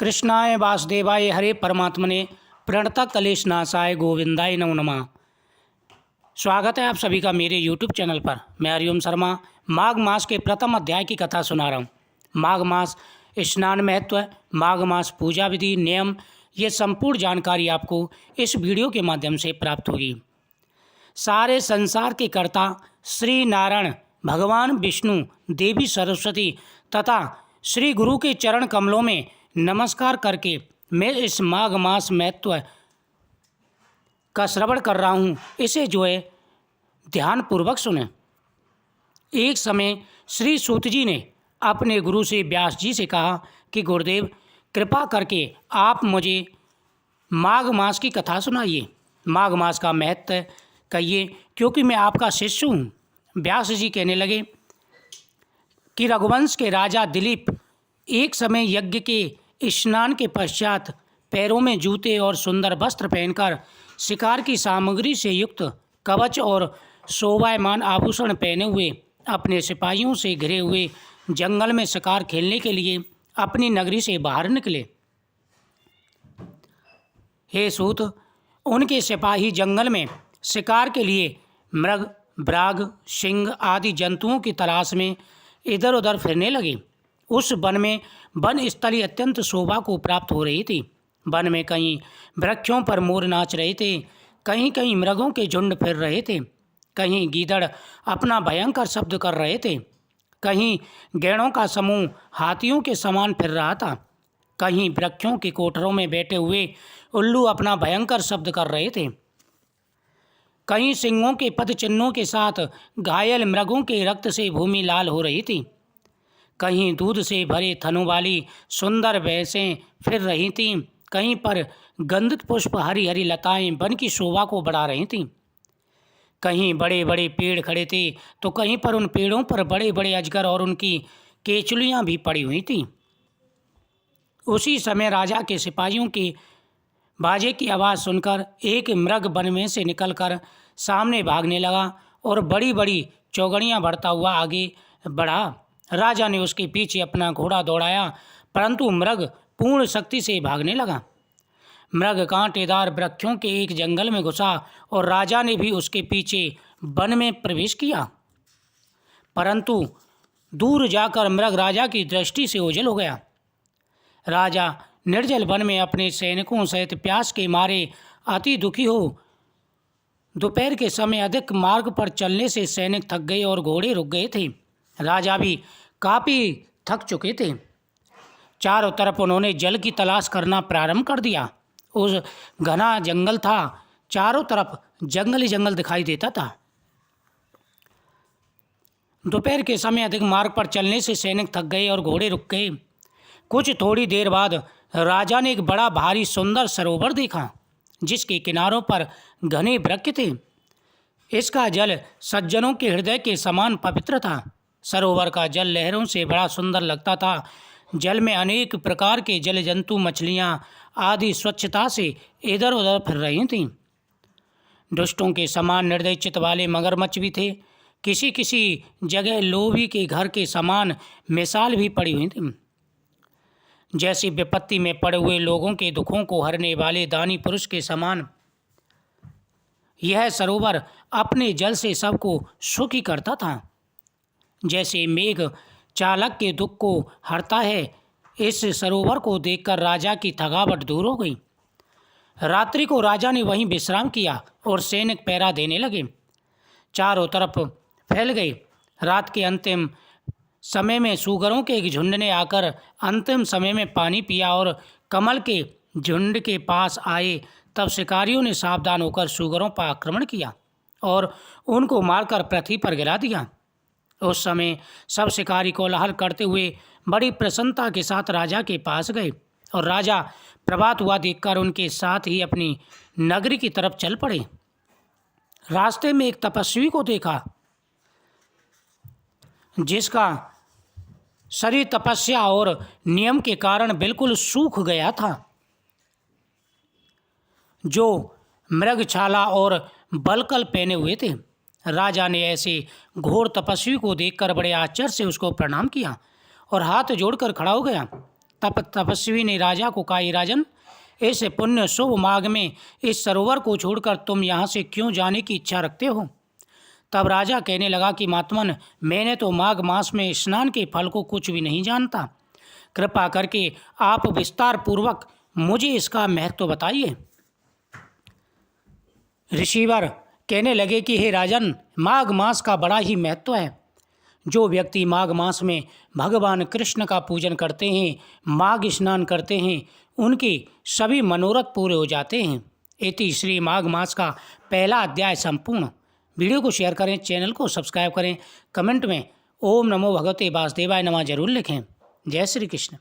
कृष्णाय वासुदेवाय हरे परमात्मने प्रणतः कलेश नाशाय गोविंदाय नमो नमः। स्वागत है आप सभी का मेरे YouTube चैनल पर। मैं हरिओम शर्मा माघ मास के प्रथम अध्याय की कथा सुना रहा हूँ। माघ मास स्नान महत्व, माघ मास पूजा विधि, नियम, ये संपूर्ण जानकारी आपको इस वीडियो के माध्यम से प्राप्त होगी। सारे संसार के कर्ता श्री नारायण भगवान विष्णु, देवी सरस्वती तथा श्री गुरु के चरण कमलों में नमस्कार करके मैं इस माघ मास महत्व का श्रवण कर रहा हूँ। इसे जो है ध्यानपूर्वक सुने। एक समय श्री सूत जी ने अपने गुरु से व्यास जी से कहा कि गुरुदेव, कृपा करके आप मुझे माघ मास की कथा सुनाइए, माघ मास का महत्व कहिए, क्योंकि मैं आपका शिष्य हूँ। व्यास जी कहने लगे कि रघुवंश के राजा दिलीप एक समय यज्ञ के स्नान के पश्चात पैरों में जूते और सुंदर वस्त्र पहनकर शिकार की सामग्री से युक्त कवच और शोभायमान आभूषण पहने हुए अपने सिपाहियों से घिरे हुए जंगल में शिकार खेलने के लिए अपनी नगरी से बाहर निकले। हे सूत, उनके सिपाही जंगल में शिकार के लिए मृग, ब्राग, सिंह आदि जंतुओं की तलाश में इधर उधर फिरने लगे। उस वन में वन स्थली अत्यंत शोभा को प्राप्त हो रही थी। वन में कहीं वृक्षों पर मोर नाच रहे थे, कहीं कहीं मृगों के झुंड फिर रहे थे, कहीं गीदड़ अपना भयंकर शब्द कर रहे थे, कहीं गैंडों का समूह हाथियों के समान फिर रहा था, कहीं वृक्षों के कोठरों में बैठे हुए उल्लू अपना भयंकर शब्द कर रहे थे, कहीं सिंहों के पद चिन्हों के साथ घायल मृगों के रक्त से भूमि लाल हो रही थी, कहीं दूध से भरे थनों वाली सुंदर भैंसें फिर रही थीं, कहीं पर गंधित पुष्प हरी हरी लताएं वन की शोभा को बढ़ा रही थीं, कहीं बड़े बड़े पेड़ खड़े थे तो कहीं पर उन पेड़ों पर बड़े बड़े अजगर और उनकी केचुलियां भी पड़ी हुई थीं। उसी समय राजा के सिपाहियों के बाजे की आवाज़ सुनकर एक मृग वन में से निकलकर सामने भागने लगा और बड़ी बड़ी चौगड़ियाँ भरता हुआ आगे बढ़ा। राजा ने उसके पीछे अपना घोड़ा दौड़ाया, परंतु मृग पूर्ण शक्ति से भागने लगा। मृग कांटेदार वृक्षों के एक जंगल में घुसा और राजा ने भी उसके पीछे वन में प्रवेश किया, परंतु दूर जाकर मृग राजा की दृष्टि से ओझल हो गया। राजा निर्जल वन में अपने सैनिकों सहित प्यास के मारे अति दुखी हो दोपहर के समय अधिक मार्ग पर चलने से सैनिक थक गए और घोड़े रुक गए थे। राजा भी काफ़ी थक चुके थे। चारों तरफ उन्होंने जल की तलाश करना प्रारंभ कर दिया। उस घना जंगल था, चारों तरफ जंगल ही जंगल दिखाई देता था। दोपहर के समय अधिक मार्ग पर चलने से सैनिक थक गए और घोड़े रुक गए। कुछ थोड़ी देर बाद राजा ने एक बड़ा भारी सुंदर सरोवर देखा, जिसके किनारों पर घने वृक्ष थे। इसका जल सज्जनों के हृदय के समान पवित्र था। सरोवर का जल लहरों से बड़ा सुंदर लगता था। जल में अनेक प्रकार के जल जंतु, मछलियाँ आदि स्वच्छता से इधर उधर फिर रही थीं। दुष्टों के समान निर्दय चित्त वाले मगरमच्छ भी थे। किसी किसी जगह लोभी के घर के समान मिसाल भी पड़ी हुई थी। जैसे विपत्ति में पड़े हुए लोगों के दुखों को हरने वाले दानी पुरुष के समान यह सरोवर अपने जल से सबको सुखी करता था। जैसे मेघ चालक के दुख को हरता है, इस सरोवर को देखकर राजा की थकावट दूर हो गई। रात्रि को राजा ने वहीं विश्राम किया और सैनिक पहरा देने लगे, चारों तरफ फैल गए। रात के अंतिम समय में सूगरों के एक झुंड ने आकर अंतिम समय में पानी पिया और कमल के झुंड के पास आए। तब शिकारियों ने सावधान होकर सूगरों पर आक्रमण किया और उनको मारकर पृथ्वी पर गिरा दिया। उस समय सब शिकारी कोलाहल करते हुए बड़ी प्रसन्नता के साथ राजा के पास गए और राजा प्रभात हुआ देखकर उनके साथ ही अपनी नगरी की तरफ चल पड़े। रास्ते में एक तपस्वी को देखा, जिसका शरीर तपस्या और नियम के कारण बिल्कुल सूख गया था, जो मृगछाला और बलकल पहने हुए थे। राजा ने ऐसे घोर तपस्वी को देखकर बड़े आश्चर्य से उसको प्रणाम किया और हाथ जोड़कर खड़ा हो गया। तपस्वी ने राजा को कहा, "ये राजन, ऐसे पुण्य शुभ मार्ग में इस सरोवर को छोड़कर तुम यहाँ से क्यों जाने की इच्छा रखते हो?" तब राजा कहने लगा कि महात्मन, मैंने तो माघ मास में स्नान के फल को कुछ भी नहीं जानता। कृपा करके आप विस्तार पूर्वक मुझे इसका महत्व बताइए। ऋषिवर कहने लगे कि हे राजन, माघ मास का बड़ा ही महत्व है। जो व्यक्ति माघ मास में भगवान कृष्ण का पूजन करते हैं, माघ स्नान करते हैं, उनके सभी मनोरथ पूरे हो जाते हैं। इति श्री माघ मास का पहला अध्याय संपूर्ण। वीडियो को शेयर करें, चैनल को सब्सक्राइब करें, कमेंट में ओम नमो भगवते वासुदेवाय नमः जरूर लिखें। जय श्री कृष्ण।